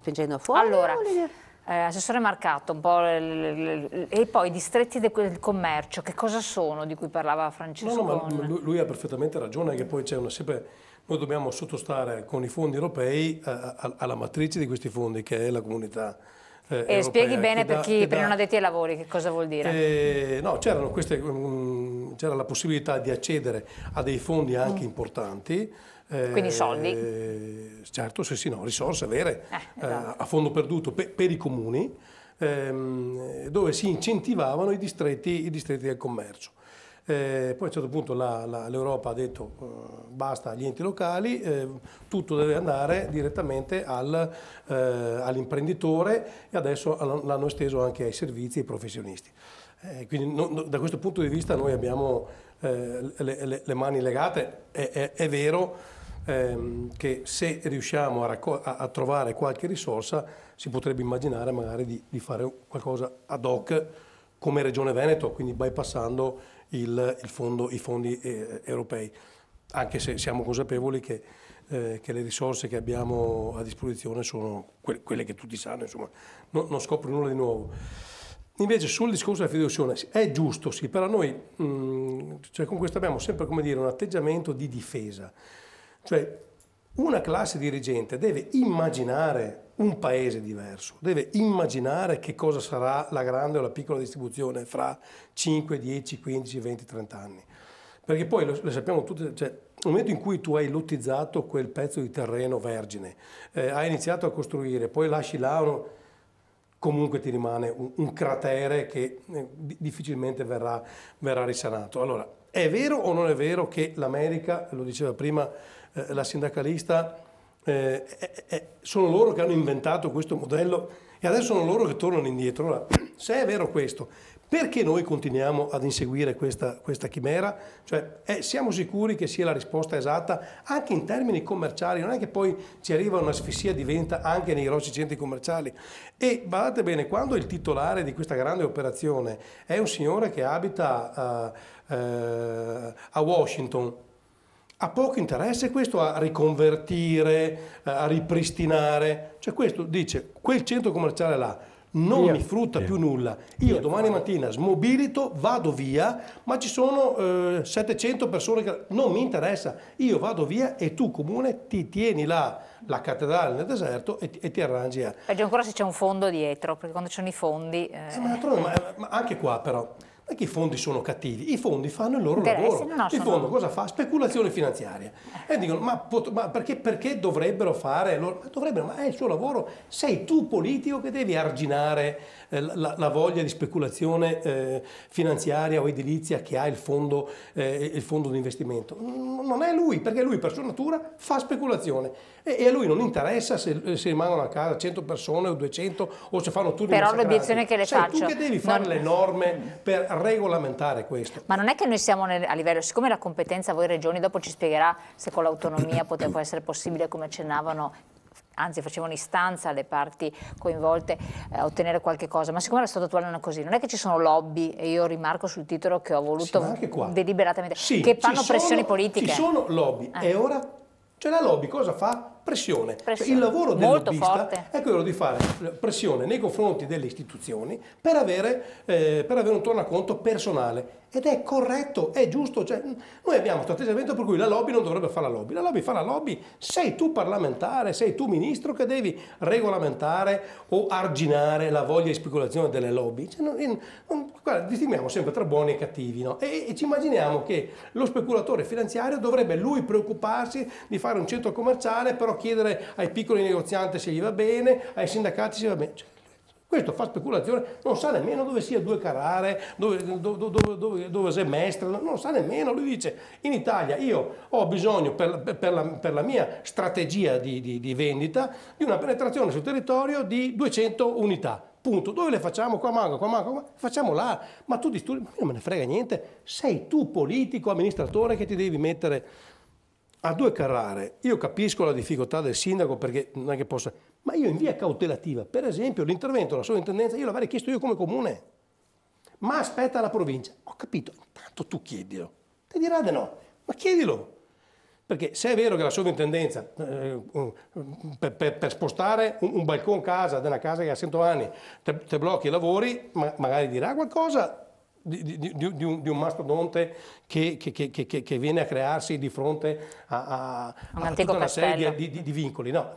spingendo fuori? Allora, assessore Marcato, un po' e poi i distretti del commercio, che cosa sono di cui parlava Francesco? No, ma lui ha perfettamente ragione, che poi c'è sempre, noi dobbiamo sottostare con i fondi europei alla matrice di questi fondi, che è la comunità europea. E spieghi bene per i non addetti ai lavori che cosa vuol dire. No, c'era la possibilità di accedere a dei fondi anche importanti. Quindi soldi? Certo, sì, no, risorse vere, esatto. a fondo perduto per i comuni, dove si incentivavano i distretti del commercio. Poi a un certo punto l'Europa ha detto basta agli enti locali, tutto deve andare direttamente all'imprenditore, e adesso l'hanno esteso anche ai servizi e ai professionisti. Quindi da questo punto di vista noi abbiamo le mani legate. È vero che se riusciamo a trovare qualche risorsa si potrebbe immaginare magari di fare qualcosa ad hoc come Regione Veneto, quindi bypassando i fondi europei, anche se siamo consapevoli che le risorse che abbiamo a disposizione sono quelle che tutti sanno, insomma, non scopro nulla di nuovo. Invece sul discorso della fiducia è giusto, sì, però noi cioè con questo abbiamo sempre, come dire, un atteggiamento di difesa. Cioè una classe dirigente deve immaginare un paese diverso, deve immaginare che cosa sarà la grande o la piccola distribuzione fra 5, 10, 15, 20, 30 anni. Perché poi lo sappiamo tutti, cioè, nel momento in cui tu hai lottizzato quel pezzo di terreno vergine, hai iniziato a costruire, poi lasci là comunque ti rimane un cratere che difficilmente verrà risanato. Allora, è vero o non è vero che l'America, lo diceva prima la sindacalista, sono loro che hanno inventato questo modello e adesso sono loro che tornano indietro? Allora, se è vero questo, perché noi continuiamo ad inseguire questa chimera? Cioè, siamo sicuri che sia la risposta esatta anche in termini commerciali? Non è che poi ci arriva un'asfissia di venta anche nei grossi centri commerciali? E badate bene, quando il titolare di questa grande operazione è un signore che abita a Washington, ha poco interesse questo a riconvertire, a ripristinare. Cioè questo dice, quel centro commerciale là non mi frutta più nulla. Io domani mattina smobilito, vado via, ma ci sono 700 persone che non mi interessa. Io vado via e tu comune ti tieni là la cattedrale nel deserto e ti arrangi a... Peggio ancora se c'è un fondo dietro, perché quando ci sono i fondi... Ma anche qua però... Non è che i fondi sono cattivi, i fondi fanno il loro lavoro. Il fondo cosa fa? Speculazione finanziaria. E dicono, ma perché dovrebbero fare? Ma è il suo lavoro. Sei tu politico che devi arginare la voglia di speculazione finanziaria o edilizia che ha il fondo di investimento. Non è lui, perché lui per sua natura fa speculazione. E a lui non interessa se rimangono a casa 100 persone o 200 o se fanno turni massacrati. Però l'obiezione che le faccio... Sei tu che devi fare le norme per regolamentare questo. Ma non è che noi siamo a livello, siccome la competenza voi regioni, dopo ci spiegherà se con l'autonomia può essere possibile, come accennavano, anzi facevano istanza alle parti coinvolte a ottenere qualche cosa, ma siccome la stato attuale non è così, non è che ci sono lobby, e io rimarco sul titolo che ho voluto deliberatamente, che fanno pressioni politiche. Ci sono lobby e ora, cioè la lobby cosa fa? Pressione. Cioè, il lavoro del molto lobbista forte. è quello di fare pressione nei confronti delle istituzioni per avere un tornaconto personale. Ed è corretto, è giusto. Cioè, noi abbiamo questo atteggiamento per cui la lobby non dovrebbe fare la lobby. La lobby fa la lobby. Sei tu parlamentare, sei tu ministro che devi regolamentare o arginare la voglia di speculazione delle lobby. Cioè, guarda, distinguiamo sempre tra buoni e cattivi, no? E ci immaginiamo che lo speculatore finanziario dovrebbe lui preoccuparsi di fare un centro commerciale, però chiedere ai piccoli negozianti se gli va bene, ai sindacati se va bene. Cioè, questo fa speculazione, non sa nemmeno dove sia Due Carrare, dove sia Mestre, non sa nemmeno. Lui dice, in Italia io ho bisogno per la mia strategia di vendita di una penetrazione sul territorio di 200 unità. Punto. Dove le facciamo? Qua manco, facciamo là. Ma tu disturbi, ma non me ne frega niente. Sei tu politico, amministratore che ti devi mettere a Due Carrare. Io capisco la difficoltà del sindaco perché non è che possa... Ma io in via cautelativa, per esempio, l'intervento della sovrintendenza, io l'avrei chiesto io come comune. Ma aspetta la provincia. Ho capito, intanto tu chiedilo. Ti dirà di no, ma chiedilo. Perché se è vero che la sovrintendenza per spostare un balcone casa, di una casa che ha 100 anni, te blocchi i lavori, magari dirà qualcosa di un mastodonte che viene a crearsi di fronte a tutta una serie di vincoli. No,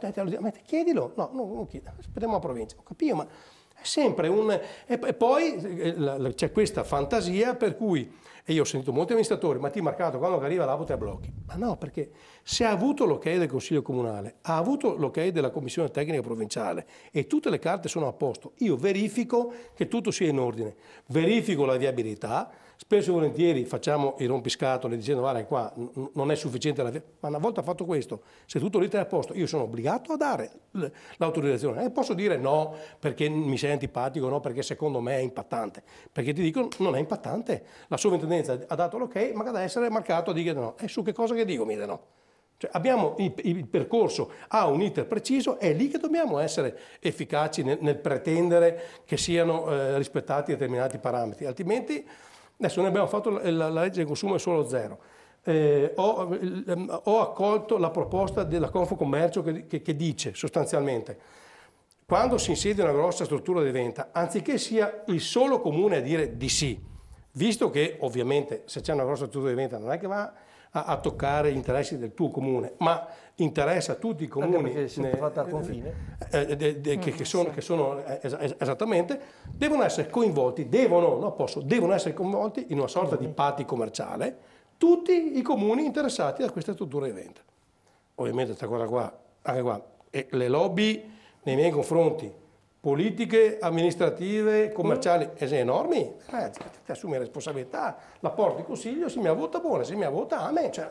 chiedilo, no, non chiedi, aspettiamo la provincia, ho capito, ma è sempre un... E poi c'è questa fantasia per cui... E io ho sentito molti amministratori, ma ti marcato quando arriva l'APO te blocchi. Ma no, perché se ha avuto l'ok del Consiglio Comunale, ha avuto l'ok della Commissione Tecnica Provinciale e tutte le carte sono a posto, io verifico che tutto sia in ordine, verifico la viabilità, spesso e volentieri facciamo i rompiscatole dicendo guarda qua non è sufficiente la viabilità, ma una volta fatto questo, se tutto l'iter è a posto, io sono obbligato a dare l'autorizzazione. E posso dire no perché mi sei antipatico, no perché secondo me è impattante, perché ti dico non è impattante, la sovrintendenza ha dato l'ok, ma deve essere marcato a dire no. E su che cosa che dico mi dice no? Cioè, abbiamo il percorso, ha un iter preciso, è lì che dobbiamo essere efficaci nel pretendere che siano rispettati determinati parametri, altrimenti adesso noi abbiamo fatto la legge del consumo è solo zero. Ho accolto la proposta della Confcommercio che dice sostanzialmente quando si insiede una grossa struttura di venta, anziché sia il solo comune a dire di sì, visto che ovviamente se c'è una grossa struttura di venta non è che va a toccare gli interessi del tuo comune, ma interessa a tutti i comuni che sono esattamente, devono essere coinvolti, devono essere coinvolti in una sorta di patti commerciale tutti i comuni interessati da questa struttura di venta. Ovviamente questa cosa qua, anche qua, le lobby nei miei confronti, politiche, amministrative, commerciali enormi, ti assumi responsabilità, la porti in consiglio, se mi vota buona, se mi vota a me, cioè,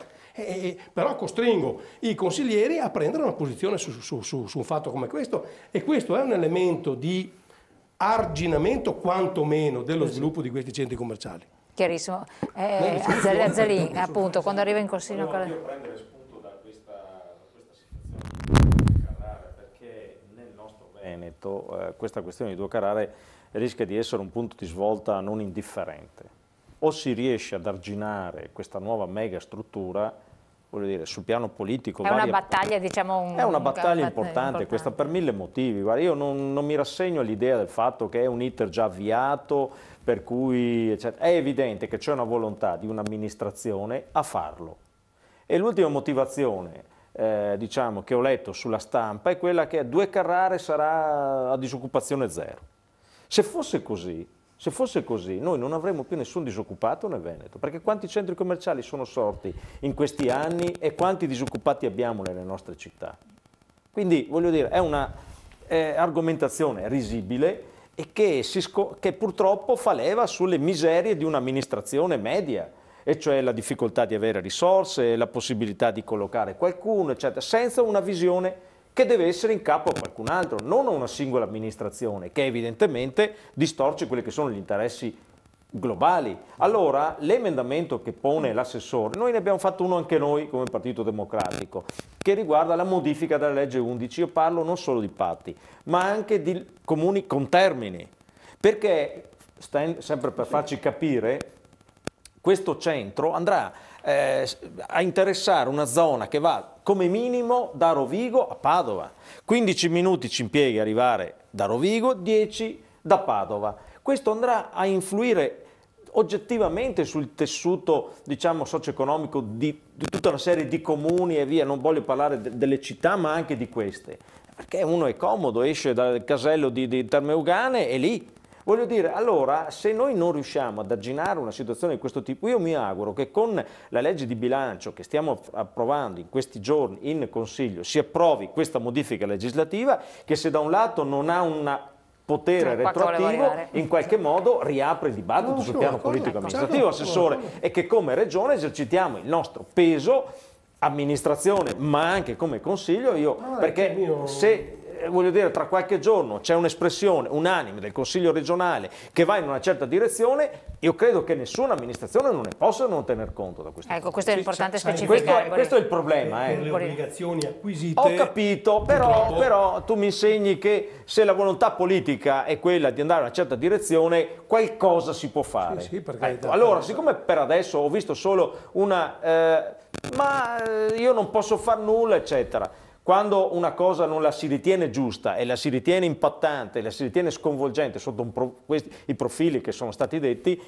però costringo i consiglieri a prendere una posizione su un fatto come questo e questo è un elemento di arginamento quantomeno dello sviluppo di questi centri commerciali. Chiarissimo. Azzalin, appunto, quando arriva in consiglio... Io prendere spunto da questa situazione perché nel nostro Veneto questa questione di Due Carrare rischia di essere un punto di svolta non indifferente. O si riesce ad arginare questa nuova mega struttura, voglio dire, sul piano politico... È una battaglia, diciamo... È una battaglia importante, questa per mille motivi. Guarda, io non mi rassegno all'idea del fatto che è un iter già avviato, per cui eccetera. È evidente che c'è una volontà di un'amministrazione a farlo. E l'ultima motivazione diciamo, che ho letto sulla stampa è quella che a Due Carrare sarà a disoccupazione zero. Se fosse così, noi non avremmo più nessun disoccupato nel Veneto, perché quanti centri commerciali sono sorti in questi anni e quanti disoccupati abbiamo nelle nostre città. Quindi, voglio dire, è una argomentazione risibile e che purtroppo fa leva sulle miserie di un'amministrazione media, e cioè la difficoltà di avere risorse, la possibilità di collocare qualcuno, eccetera, senza una visione che deve essere in capo a qualcun altro, non a una singola amministrazione, che evidentemente distorce quelli che sono gli interessi globali. Allora, l'emendamento che pone l'assessore, noi ne abbiamo fatto uno anche noi come Partito Democratico, che riguarda la modifica della legge 11, io parlo non solo di patti, ma anche di comuni con termini, perché, sempre per farci capire, questo centro andrà a interessare una zona che va come minimo da Rovigo a Padova. 15 minuti ci impiega arrivare da Rovigo, 10 da Padova. Questo andrà a influire oggettivamente sul tessuto, diciamo, socio-economico di tutta una serie di comuni e via. Non voglio parlare delle città, ma anche di queste. Perché uno è comodo, esce dal casello di Termeugane e lì. Voglio dire, allora, se noi non riusciamo ad arginare una situazione di questo tipo, io mi auguro che con la legge di bilancio che stiamo approvando in questi giorni in Consiglio si approvi questa modifica legislativa che, se da un lato non ha un potere retroattivo, in qualche modo riapre il dibattito sul piano politico-amministrativo, Assessore, e che come Regione esercitiamo il nostro peso, amministrazione, ma anche come Consiglio, perché se voglio dire, tra qualche giorno c'è un'espressione unanime del Consiglio regionale che va in una certa direzione, io credo che nessuna amministrazione non ne possa non tener conto da questo. Ecco, questo è importante specificare. Questo è il problema. Per le obbligazioni acquisite. Ho capito, però tu mi insegni che se la volontà politica è quella di andare in una certa direzione, qualcosa si può fare. Sì, perché allora, siccome per adesso ho visto solo io non posso far nulla, eccetera. Quando una cosa non la si ritiene giusta e la si ritiene impattante, la si ritiene sconvolgente sotto i profili che sono stati detti,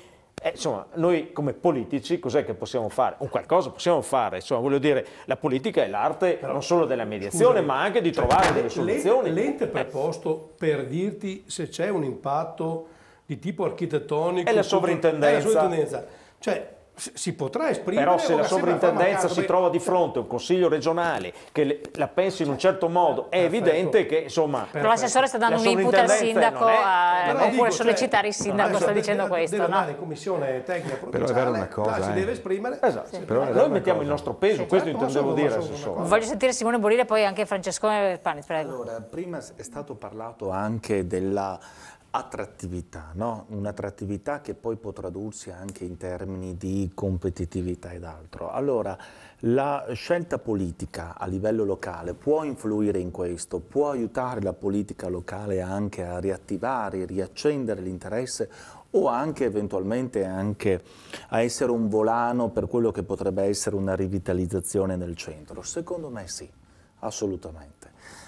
insomma, noi come politici cos'è che possiamo fare? Un qualcosa possiamo fare, insomma, voglio dire, la politica è l'arte non solo della mediazione, scusami, ma anche di trovare delle soluzioni. L'ente preposto per dirti se c'è un impatto di tipo architettonico è la sovrintendenza. Cioè, si potrà esprimere. Però se la sovrintendenza si trova di fronte a un consiglio regionale che la pensi in un certo modo, è evidente che insomma. Però l'assessore sta dando un input al sindaco oppure sollecitare il sindaco, sta dicendo questo. Deve andare in commissione tecnica provinciale, però è una cosa, si deve esprimere. Esatto. Sì. Noi mettiamo il nostro peso, questo intendevo dire. Voglio sentire Simone Bolire, poi anche Francescone Panis, prego. Allora, prima è stato parlato anche della attrattività, no? Un'attrattività che poi può tradursi anche in termini di competitività ed altro. Allora, la scelta politica a livello locale può influire in questo, può aiutare la politica locale anche a riattivare, riaccendere l'interesse o anche eventualmente anche a essere un volano per quello che potrebbe essere una rivitalizzazione nel centro? Secondo me sì, assolutamente.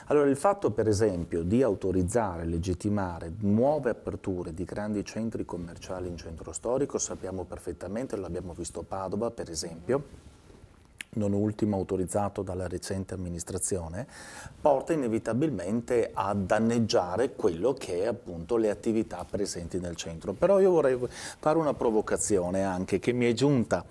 Allora il fatto per esempio di autorizzare, legittimare nuove aperture di grandi centri commerciali in centro storico, sappiamo perfettamente, lo abbiamo visto a Padova per esempio, non ultimo autorizzato dalla recente amministrazione, porta inevitabilmente a danneggiare quello che è appunto le attività presenti nel centro. Però io vorrei fare una provocazione anche che mi è giunta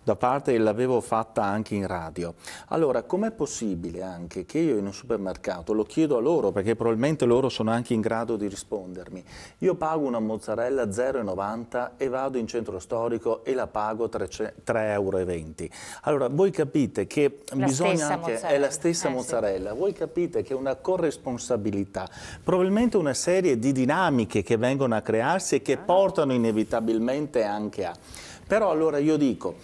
da parte, e l'avevo fatta anche in radio. Allora, com'è possibile anche che io in un supermercato, lo chiedo a loro perché probabilmente loro sono anche in grado di rispondermi, io pago una mozzarella 0,90 e vado in centro storico e la pago 3,20 €. Allora, voi capite che bisogna anche, è la stessa mozzarella, sì. Voi capite che una corresponsabilità, probabilmente una serie di dinamiche che vengono a crearsi e che portano inevitabilmente anche a... Però allora io dico,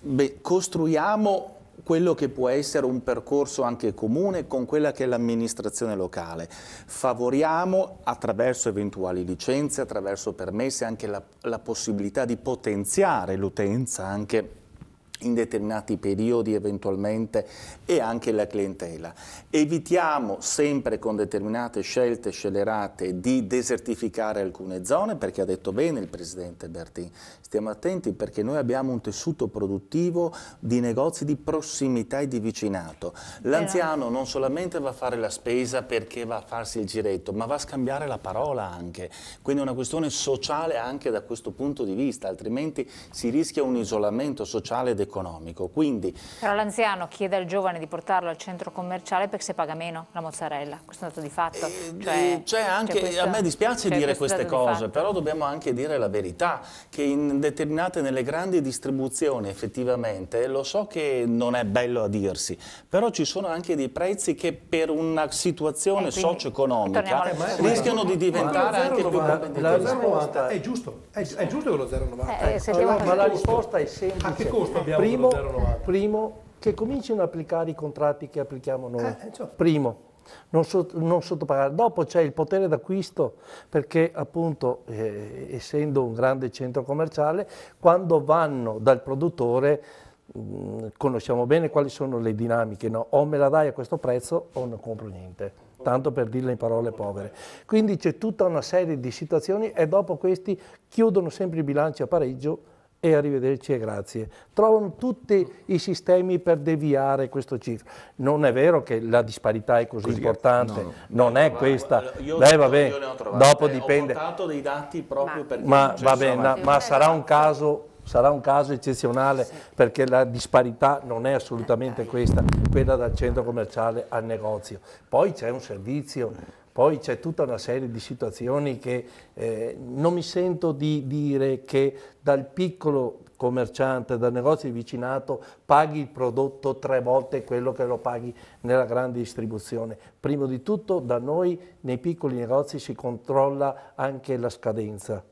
beh, costruiamo quello che può essere un percorso anche comune con quella che è l'amministrazione locale. Favoriamo attraverso eventuali licenze, attraverso permessi, anche la possibilità di potenziare l'utenza anche in determinati periodi eventualmente e anche la clientela. Evitiamo sempre con determinate scelte scellerate di desertificare alcune zone, perché ha detto bene il Presidente Bertin, stiamo attenti perché noi abbiamo un tessuto produttivo di negozi di prossimità e di vicinato. L'anziano non solamente va a fare la spesa perché va a farsi il giretto, ma va a scambiare la parola anche, quindi è una questione sociale anche da questo punto di vista, altrimenti si rischia un isolamento sociale ed economico. Quindi, però l'anziano chiede al giovane di portarlo al centro commerciale perché se paga meno la mozzarella, questo è un dato di fatto. A me dispiace dire queste cose, però dobbiamo anche dire la verità, che in determinate, nelle grandi distribuzioni effettivamente, lo so che non è bello a dirsi, però ci sono anche dei prezzi che per una situazione socio-economica rischiano di diventare anche più competitivi. La 0,90 è giusto, è giusto che lo 0,90. Ma la risposta è semplice. A che costo abbiamo lo 0,90? Primo, che cominciano ad applicare i contratti che applichiamo noi. Primo. Non sottopagare. Dopo c'è il potere d'acquisto perché appunto essendo un grande centro commerciale quando vanno dal produttore conosciamo bene quali sono le dinamiche, no? O me la dai a questo prezzo o non compro niente, tanto per dirle in parole povere. Quindi c'è tutta una serie di situazioni e dopo questi chiudono sempre i bilanci a pareggio e arrivederci e grazie. Trovano tutti i sistemi per deviare questo cifra. Non è vero che la disparità è così importante, non è questa. Vabbè, dopo dipende. Ho portato dei dati proprio perché... Ma sarà un caso eccezionale perché la disparità non è assolutamente questa, quella dal centro commerciale al negozio. Poi c'è un servizio. Poi c'è tutta una serie di situazioni che non mi sento di dire che dal piccolo commerciante, dal negozio di vicinato, paghi il prodotto 3 volte quello che lo paghi nella grande distribuzione. Prima di tutto da noi nei piccoli negozi si controlla anche la scadenza.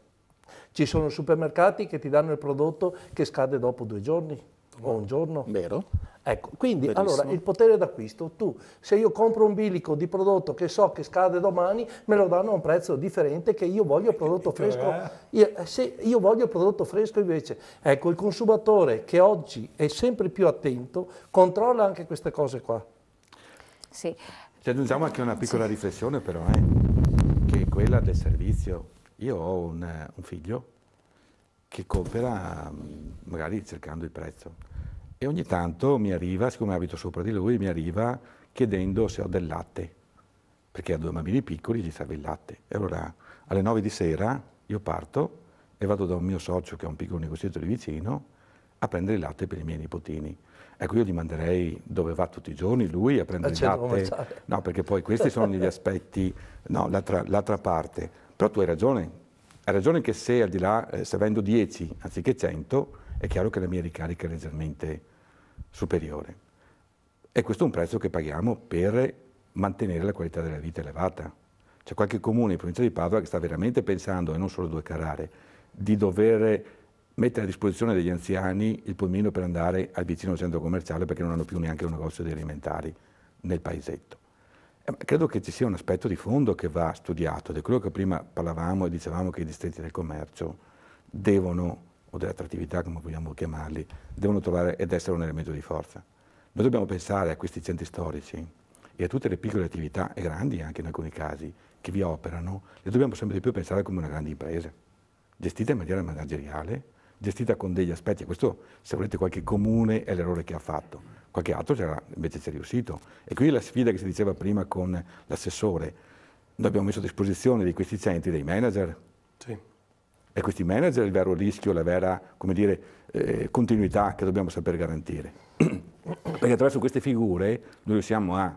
Ci sono supermercati che ti danno il prodotto che scade dopo 2 giorni o un giorno. Vero? Ecco, quindi Verissimo. allora il potere d'acquisto, tu se io compro un bilico di prodotto che so che scade domani, me lo danno a un prezzo differente che io voglio il prodotto fresco. Se io voglio il prodotto fresco invece, ecco, il consumatore che oggi è sempre più attento controlla anche queste cose qua. Sì. Ci aggiungiamo anche una piccola riflessione però, che è quella del servizio. Io ho un figlio che compra magari cercando il prezzo e ogni tanto mi arriva, siccome abito sopra di lui, mi arriva chiedendo se ho del latte, perché ha 2 bambini piccoli, gli serve il latte. E allora alle 9 di sera io parto e vado da un mio socio che ha un piccolo negozietto lì vicino a prendere il latte per i miei nipotini. Ecco, io gli manderei dove va tutti i giorni lui a prendere il latte. No, perché poi questi sono gli aspetti, no, l'altra parte. Però tu hai ragione che se al di là, se vendo 10 anziché 100, è chiaro che la mia ricarica è leggermente superiore. E questo è un prezzo che paghiamo per mantenere la qualità della vita elevata. C'è qualche comune in provincia di Padova che sta veramente pensando, e non solo 2 Carrare, di dover mettere a disposizione degli anziani il pulmino per andare al vicino centro commerciale perché non hanno più neanche un negozio di alimentari nel paesetto. Credo che ci sia un aspetto di fondo che va studiato, ed è quello che prima parlavamo e dicevamo che i distretti del commercio devono, o dell'attrattività come vogliamo chiamarli, devono trovare ed essere un elemento di forza. Noi dobbiamo pensare a questi centri storici e a tutte le piccole attività, e grandi anche in alcuni casi, che vi operano, le dobbiamo sempre di più pensare come una grande impresa, gestita in maniera manageriale, gestita con degli aspetti, e questo se volete qualche comune è l'errore che ha fatto, qualche altro invece ci è riuscito. E quindi la sfida che si diceva prima con l'assessore, noi abbiamo messo a disposizione di questi centri dei manager, Sì. e questi manager è il vero rischio, la vera, come dire, continuità che dobbiamo saper garantire. Perché attraverso queste figure noi riusciamo a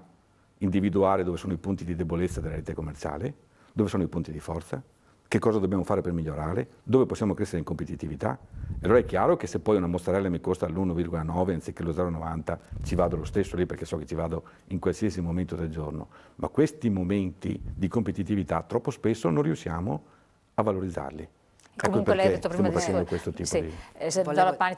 individuare dove sono i punti di debolezza della rete commerciale, dove sono i punti di forza, che cosa dobbiamo fare per migliorare, dove possiamo crescere in competitività. E allora è chiaro che se poi una mozzarella mi costa l'1,9 anziché lo 0,90 ci vado lo stesso lì perché so che ci vado in qualsiasi momento del giorno. Ma questi momenti di competitività troppo spesso non riusciamo a valorizzarli. Comunque lei ha detto prima facendo questo tipo di...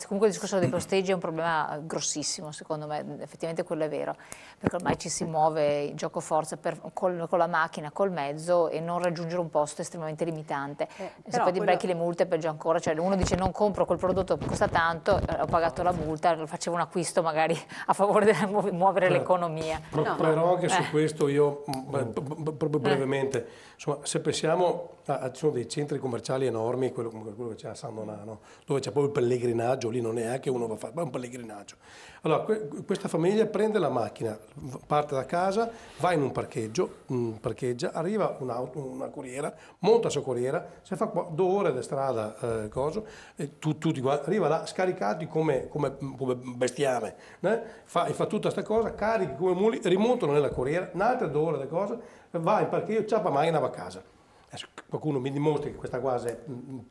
Comunque il discorso dei posteggi è un problema grossissimo, secondo me, effettivamente quello è vero, perché ormai ci si muove in gioco forza con la macchina, col mezzo, e non raggiungere un posto è estremamente limitante. Se poi ti becchi le multe, peggio ancora, cioè uno dice non compro quel prodotto che costa tanto, ho pagato la multa, facevo un acquisto magari a favore di muovere l'economia. Proverò anche su questo io, proprio brevemente, insomma, se pensiamo, ci sono dei centri commerciali enormi, quello che c'è a San Donano, dove c'è proprio il pellegrinaggio, lì non è anche uno va a fare, ma è un pellegrinaggio. Allora, questa famiglia prende la macchina, parte da casa, va in un parcheggio, parcheggia, arriva una corriera, monta la sua corriera, si fa 2 ore di strada, tutti arriva là scaricati come bestiame, fa tutta questa cosa, carichi come muli, rimontano nella corriera, un'altra 2 ore di cose, va in parcheggio, ciappa macchina, va a casa. Adesso qualcuno mi dimostri che questa cosa è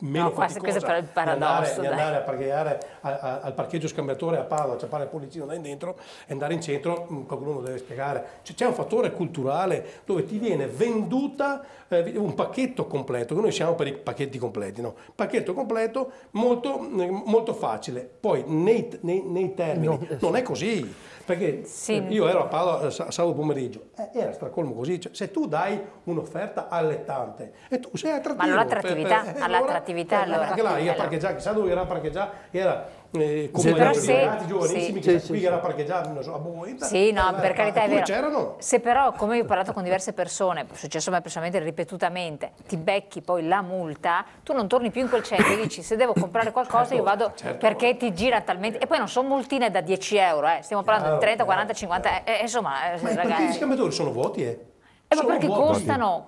meno faticosa questo è il paradosso, di andare a parcheggiare al parcheggio scambiatore a Padova, a ciappare il polizzino là dentro e andare in centro, qualcuno lo deve spiegare. C'è un fattore culturale dove ti viene venduta un pacchetto completo, che noi siamo per i pacchetti completi, no? Pacchetto completo molto, molto facile, poi nei termini non è così, perché io ero a Padova sabato pomeriggio, era stracolmo così, cioè, se tu dai un'offerta allettante e tu sei attrattivo. Ma all'attrattività, allora. Anche là, io parcheggiare, chissà dove era a parcheggiare, era come ragazzi giovanissimi che qui era a parcheggiare, non so, a Boita. Sì, no, per carità è vero. C'erano. Se però, come io ho parlato con diverse persone, è successo a me personalmente ripetutamente, ti becchi poi la multa, tu non torni più in quel centro e dici se devo comprare qualcosa io vado perché ti gira talmente, e poi non sono multine da 10 euro, stiamo parlando di 30, 40, 50, insomma, ma ragazzi. i scambiatori sono vuoti, ma perché costano,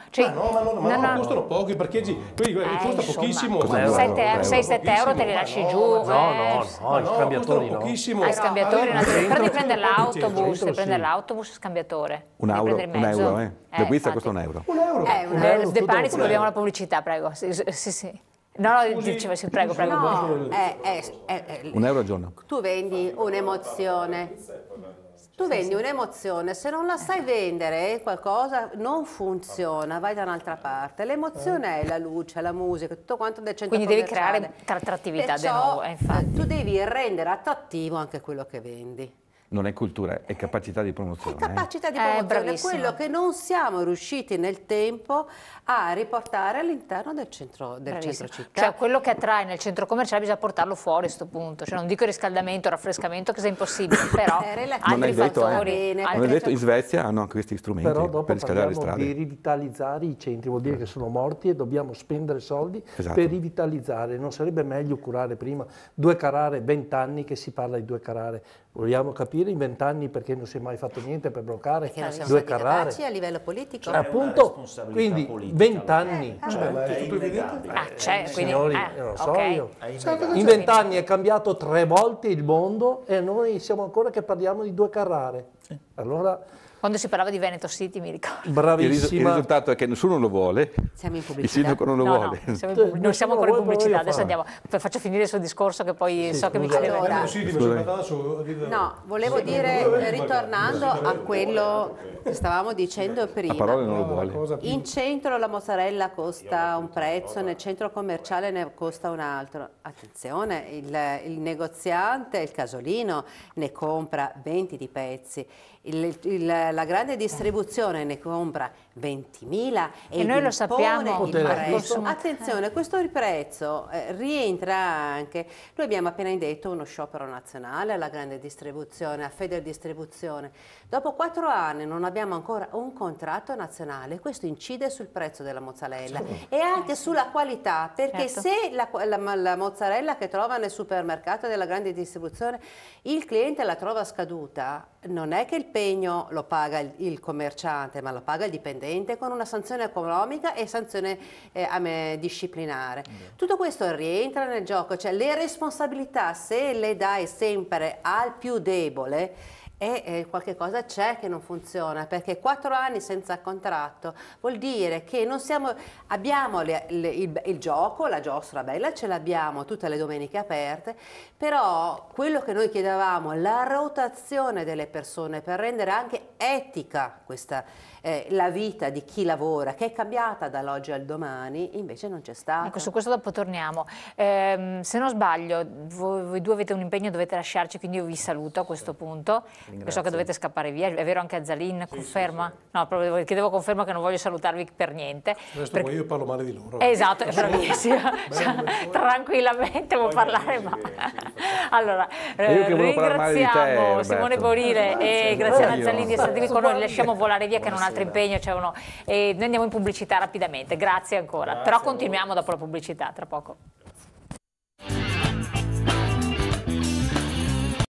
cioè, ma costano pochi, i parcheggi, costa pochissimo. 6-7 euro te li lasci giù. No, i scambiatori no. Pochissimo. Ai scambiatori, però devi prendere l'autobus, scambiatore. Un euro, la guizza costa €1. €1. De Panis, abbiamo la pubblicità, prego. Sì. No, diceva, sì, prego. No, €1 al giorno. tu vendi un'emozione. Tu vendi un'emozione, se non la sai vendere qualcosa non funziona, vai da un'altra parte. L'emozione è la luce, la musica, tutto quanto del centro Quindi devi commerciale. creare attrattività di Perciò, nuovo, infatti. tu devi rendere attrattivo anche quello che vendi. Non è cultura, è capacità di È promozione. capacità di promozione, bravissima. quello che non siamo riusciti nel tempo a riportare all'interno del centro città. Cioè quello che attrae nel centro commerciale bisogna portarlo fuori a questo punto, cioè non dico riscaldamento, raffrescamento che sia impossibile, però Non è altri detto, fattori. non è detto, in Svezia hanno anche questi strumenti Però dopo per riscaldare le parliamo strade. di rivitalizzare i centri, vuol dire che sono morti e dobbiamo spendere soldi Esatto. per rivitalizzare. Non sarebbe meglio curare prima 2 Carrare, 20 anni che si parla di 2 Carrare. Vogliamo capire in 20 anni perché non si è mai fatto niente per bloccare Perché non siamo 2 stati Carrare. capaci a livello politico. Appunto, quindi 20 anni. Ma è tutto evidente. C'è, quindi, Signori, non so ok. io. In 20 anni è cambiato 3 volte il mondo e noi siamo ancora che parliamo di 2 Carrare. Allora, Quando si parlava di Veneto City mi ricordo. Il bravissima. risultato è che nessuno lo vuole, Siamo in il pubblicità. sindaco non lo No, vuole. non siamo Nessuno ancora in vuole, pubblicità, però adesso io andiamo, faccio finire il suo discorso che poi so che mi scusa. chiedeva. Allora, Sì, mi sono cattato no, volevo dire, ritornando a quello che stavamo dicendo A prima. parole non lo vuole. In centro la mozzarella costa un prezzo, nel centro commerciale ne costa un altro. Attenzione, il negoziante, il casolino, ne compra 20 di pezzi. La grande distribuzione ne compra 20.000 E noi lo sappiamo, il prezzo. consumatore. Attenzione, questo prezzo rientra anche, noi abbiamo appena indetto uno sciopero nazionale alla grande distribuzione, a Federdistribuzione. Dopo 4 anni non abbiamo ancora un contratto nazionale, questo incide sul prezzo della mozzarella e anche sulla qualità, perché Certo. se la mozzarella che trova nel supermercato della grande distribuzione il cliente la trova scaduta, non è che il pegno lo paga il commerciante, ma lo paga il dipendente con una sanzione economica e sanzione disciplinare. Tutto questo rientra nel gioco, cioè le responsabilità se le dai sempre al più debole qualche cosa c'è che non funziona, perché 4 anni senza contratto vuol dire che non siamo, abbiamo il gioco, la giostra bella ce l'abbiamo tutte le domeniche aperte, però quello che noi chiedevamo, la rotazione delle persone per rendere anche etica la vita di chi lavora, che è cambiata dall'oggi al domani, invece non c'è stata. Ecco, su questo dopo torniamo. Se non sbaglio, voi due avete un impegno, dovete lasciarci, quindi io vi saluto a questo punto. So che dovete scappare via, è vero anche a Zalin, conferma? Sì. No, proprio chiedevo conferma che non voglio salutarvi per niente. Resto poi io parlo male di loro. Esatto, è bravissima. Tranquillamente può parlare, ma... Allora, ringraziamo Simone Borile e Graziana Zalin di essere qui con noi, lasciamo volare via che non ha altro impegno, e noi andiamo in pubblicità rapidamente, grazie ancora, però continuiamo dopo la pubblicità, tra poco.